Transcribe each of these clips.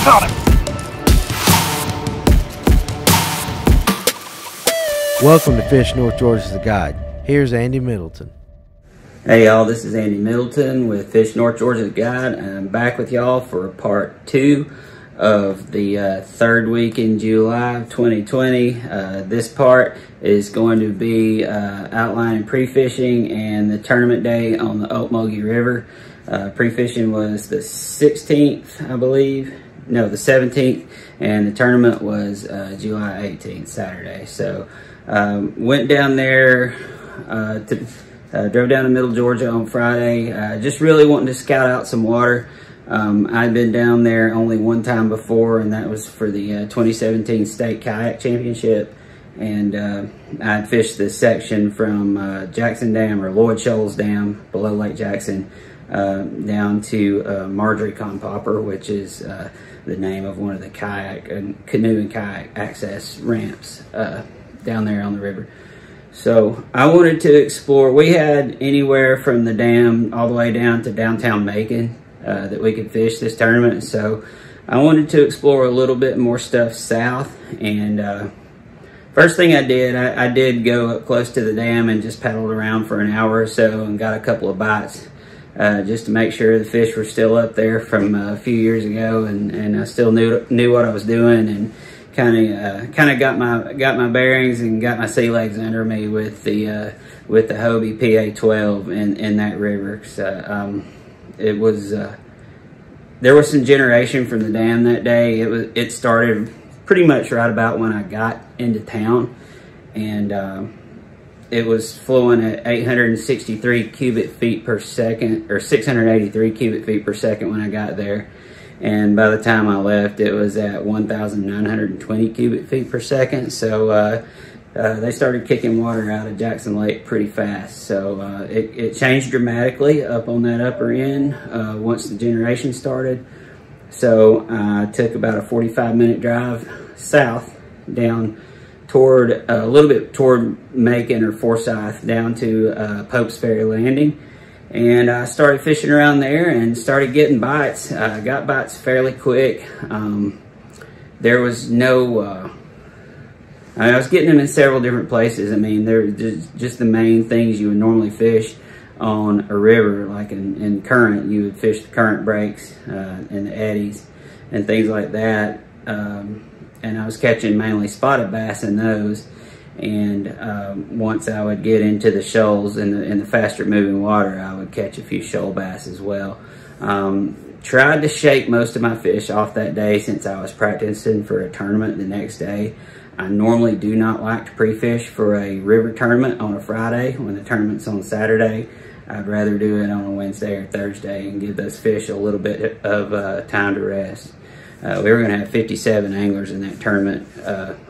Got him! Welcome to Fish North Georgia's The Guide. Here's Andy Middleton. Hey y'all, this is Andy Middleton with Fish North Georgia's Guide. I'm back with y'all for part 2 of the third week in July of 2020. This part is going to be outlining pre-fishing and the tournament day on the Ocmulgee River. Pre-fishing was the 16th, I believe. No, the 17th, and the tournament was July 18th, Saturday. So went down there, drove down to Middle Georgia on Friday, just really wanting to scout out some water. I'd been down there only one time before, and that was for the 2017 State Kayak Championship. And I'd fished this section from Jackson Dam, or Lloyd Shoals Dam, below Lake Jackson, down to Marjorie Popper, which is the name of one of the canoe and kayak access ramps down there on the river. So I wanted to explore. We had anywhere from the dam all the way down to downtown Macon that we could fish this tournament. So I wanted to explore a little bit more stuff south. And first thing I did go up close to the dam and just paddled around for an hour or so and got a couple of bites. Just to make sure the fish were still up there from a few years ago, and I still knew what I was doing, and kind of got my bearings and got my sea legs under me with the Hobie PA12 in that river. So it was there was some generation from the dam that day. It started pretty much right about when I got into town, and it was flowing at 863 cubic feet per second, or 683 cubic feet per second when I got there. And by the time I left, it was at 1,920 cubic feet per second. So they started kicking water out of Jackson Lake pretty fast. So it changed dramatically up on that upper end once the generation started. So I took about a 45-minute drive south down toward a little bit toward Macon or Forsyth down to Pope's Ferry Landing, and I started fishing around there and started getting bites. I got bites fairly quick. There was no I was getting them in several different places. I mean, they're just the main things you would normally fish on a river, like in current. You would fish the current breaks and the eddies and things like that. And I was catching mainly spotted bass in those. And once I would get into the shoals in the faster moving water, I would catch a few shoal bass as well. Tried to shake most of my fish off that day since I was practicing for a tournament the next day. I normally do not like to pre-fish for a river tournament on a Friday when the tournament's on Saturday. I'd rather do it on a Wednesday or Thursday and give those fish a little bit of time to rest. We were going to have 57 anglers in that tournament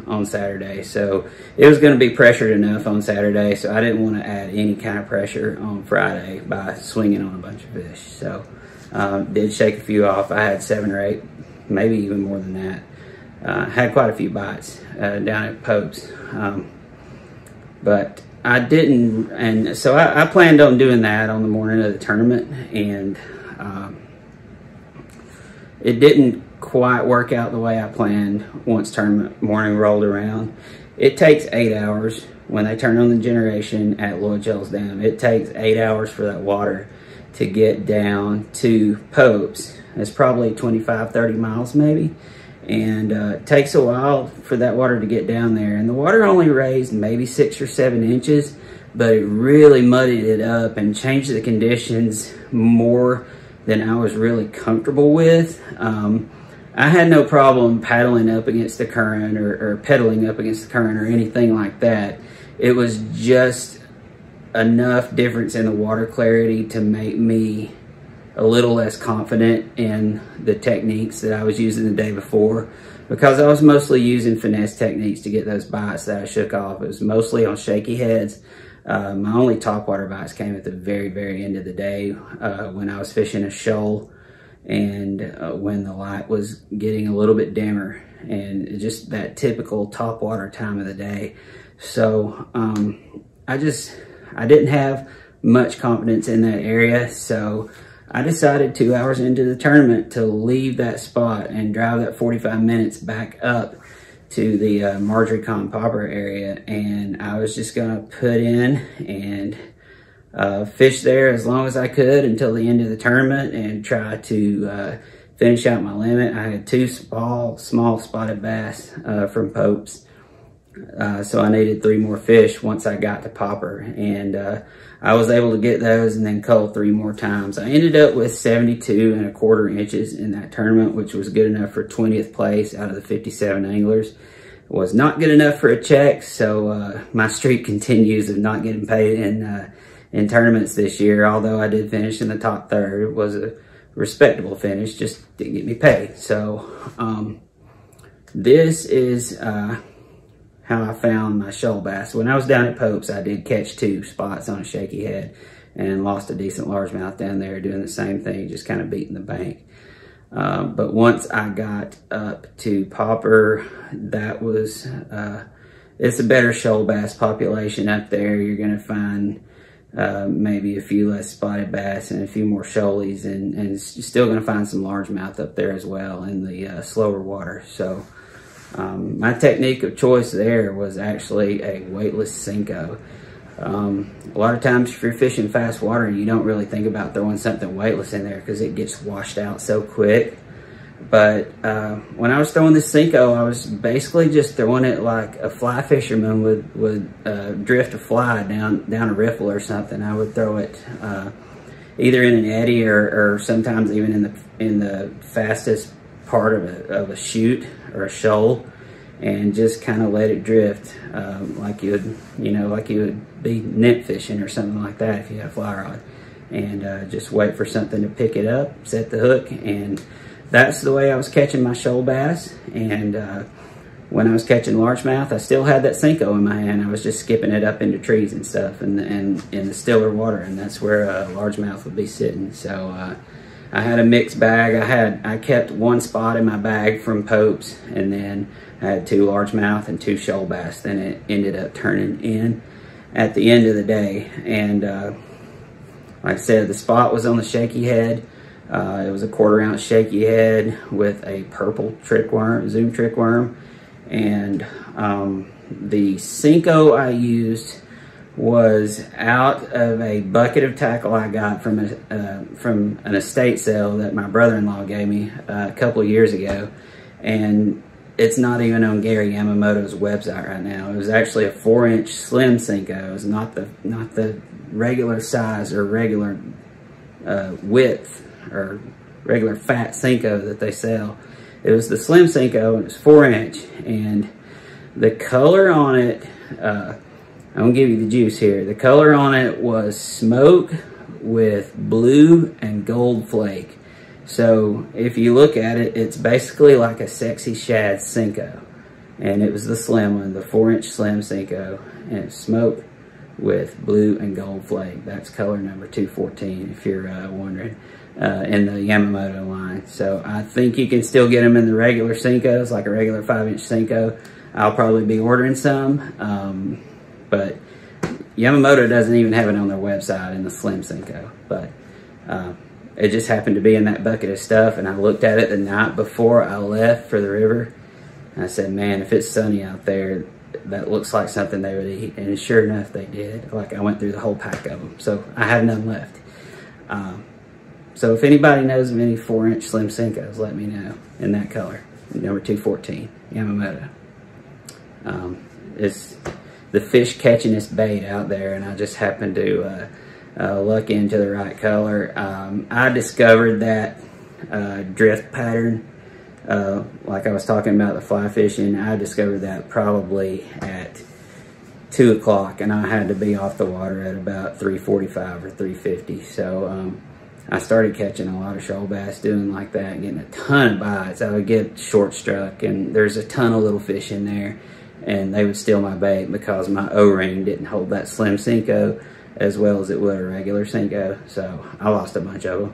on Saturday, so it was going to be pressured enough on Saturday, so I didn't want to add any kind of pressure on Friday by swinging on a bunch of fish. So did shake a few off. I had 7 or 8, maybe even more than that. Had quite a few bites down at Pope's, but I didn't, and so I planned on doing that on the morning of the tournament, and it didn't quite work out the way I planned once tournament morning rolled around. It takes 8 hours when they turn on the generation at Lloyd Shoals Dam. It takes 8 hours for that water to get down to Pope's. It's probably 25-30 miles maybe, and it takes a while for that water to get down there. And the water only raised maybe 6 or 7 inches, but it really muddied it up and changed the conditions more than I was really comfortable with. I had no problem paddling up against the current or pedaling up against the current or anything like that. It was just enough difference in the water clarity to make me a little less confident in the techniques that I was using the day before, because I was mostly using finesse techniques to get those bites that I shook off. It was mostly on shaky heads. My only topwater bites came at the very, very end of the day when I was fishing a shoal, and when the light was getting a little bit dimmer, and just that typical topwater time of the day. So I didn't have much confidence in that area, so I decided 2 hours into the tournament to leave that spot and drive that 45 minutes back up to the Marjorie Con Popper area, and I was just gonna put in and fish there as long as I could until the end of the tournament and try to finish out my limit. I had 2 small spotted bass from Pope's, so I needed 3 more fish once I got to Popper, and I was able to get those and then cull 3 more times. I ended up with 72¼ inches in that tournament, which was good enough for 20th place out of the 57 anglers. It was not good enough for a check, so my streak continues of not getting paid in tournaments this year. Although I did finish in the top third, it was a respectable finish, just didn't get me paid. So this is how I found my shoal bass. When I was down at Pope's, I did catch 2 spots on a shaky head and lost a decent largemouth down there doing the same thing, just kind of beating the bank. But once I got up to Popper, that was, it's a better shoal bass population up there. You're gonna find maybe a few less spotted bass and a few more shoalies, and you're still gonna find some largemouth up there as well in the slower water. So my technique of choice there was actually a weightless Senko. A lot of times if you're fishing fast water, you don't really think about throwing something weightless in there because it gets washed out so quick. But when I was throwing this Senko, I was basically just throwing it like a fly fisherman would drift a fly down a riffle or something. I would throw it either in an eddy or sometimes even in the fastest part of a chute or a shoal, and just kind of let it drift like you would be nymph fishing or something like that if you had a fly rod, and just wait for something to pick it up, set the hook, and that's the way I was catching my shoal bass. And when I was catching largemouth, I still had that Senko in my hand. I was just skipping it up into trees and stuff, and in the stiller water, and that's where largemouth would be sitting. So I had a mixed bag. I kept 1 spot in my bag from Pope's, and then I had 2 largemouth and 2 shoal bass. Then it ended up turning in at the end of the day. And like I said, the spot was on the shaky head. It was a 1/4 ounce shaky head with a purple zoom trick worm. And the Senko I used was out of a bucket of tackle I got from an estate sale that my brother-in-law gave me a couple of years ago, and it's not even on Gary Yamamoto's website right now. It was actually a 4-inch slim Senko. It was not the regular size or regular width or regular fat Senko that they sell. It was the slim Senko, and it was 4-inch, and the color on it, I'm gonna give you the juice here. The color on it was smoke with blue and gold flake. So if you look at it, it's basically like a sexy shad Senko. And it was the slim one, the 4-inch slim Senko, and it's smoke with blue and gold flake. That's color number 214, if you're wondering, in the Yamamoto line. So I think you can still get them in the regular Senkos, like a regular 5-inch Senko. I'll probably be ordering some. But Yamamoto doesn't even have it on their website in the slim Senko. But it just happened to be in that bucket of stuff, and I looked at it the night before I left for the river, and I said, man, if it's sunny out there, that looks like something they would eat. And sure enough, they did. Like, I went through the whole pack of them, so I have none left. So if anybody knows of any 4-inch slim Senkos, let me know, in that color, number 214, Yamamoto. It's the fish catching this bait out there, and I just happened to luck into the right color. I discovered that drift pattern, like I was talking about the fly fishing. I discovered that probably at 2 o'clock, and I had to be off the water at about 3:45 or 3:50. So I started catching a lot of shoal bass doing like that, and getting a ton of bites. I would get short struck, and there's a ton of little fish in there, and they would steal my bait because my O-ring didn't hold that slim Senko as well as it would a regular Senko. So I lost a bunch of them,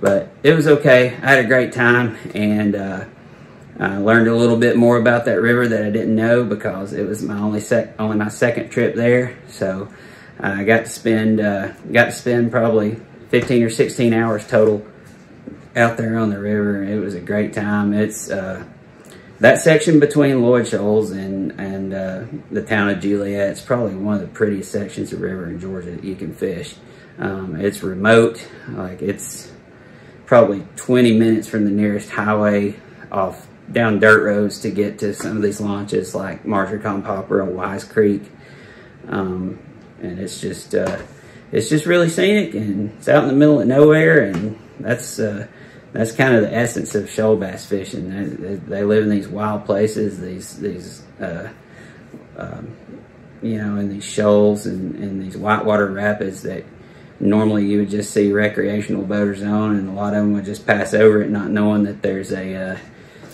but it was okay. I had a great time, and I learned a little bit more about that river that I didn't know because it was my only my second trip there. So I got to spend probably 15 or 16 hours total out there on the river. It was a great time. It's that section between Lloyd Shoals and the town of Juliet. It's probably one of the prettiest sections of river in Georgia that you can fish. It's remote. Like, it's probably 20 minutes from the nearest highway off down dirt roads to get to some of these launches like Marjorie Popper or Wise Creek. And it's just really scenic, and it's out in the middle of nowhere, and that's kind of the essence of shoal bass fishing. They live in these wild places, these you know, in these shoals and these whitewater rapids that normally you would just see recreational boaters on, and a lot of them would just pass over it not knowing that there's a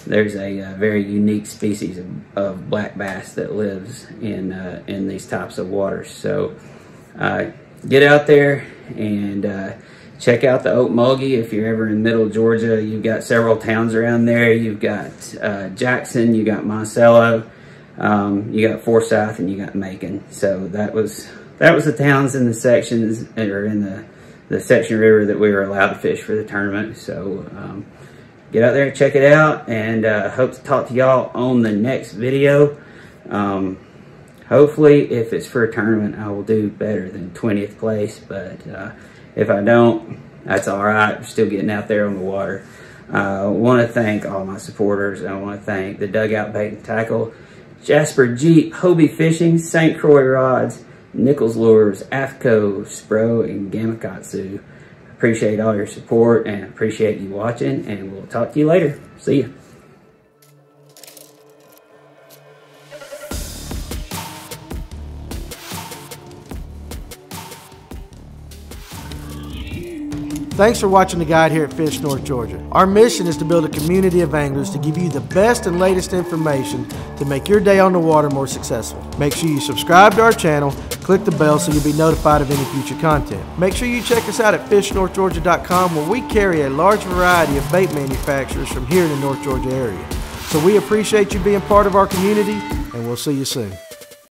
very unique species of black bass that lives in these types of waters. So get out there and check out the Ocmulgee if you're ever in middle Georgia. You've got several towns around there. You've got Jackson, you got Monticello, you got Forsyth, and you got Macon. So that was the towns in the sections, or in the section river that we were allowed to fish for the tournament. So get out there and check it out, and hope to talk to y'all on the next video. Hopefully, if it's for a tournament, I will do better than 20th place, but if I don't, that's all right. I'm still getting out there on the water. I want to thank all my supporters. I want to thank the Dugout Bait and Tackle, Jasper Jeep, Hobie Fishing, St. Croix Rods, Nichols Lures, AFCO, Spro, and Gamakatsu. Appreciate all your support and appreciate you watching, and we'll talk to you later. See ya. Thanks for watching the guide here at Fish North Georgia. Our mission is to build a community of anglers to give you the best and latest information to make your day on the water more successful. Make sure you subscribe to our channel, click the bell so you'll be notified of any future content. Make sure you check us out at fishnorthgeorgia.com, where we carry a large variety of bait manufacturers from here in the North Georgia area. So we appreciate you being part of our community, and we'll see you soon.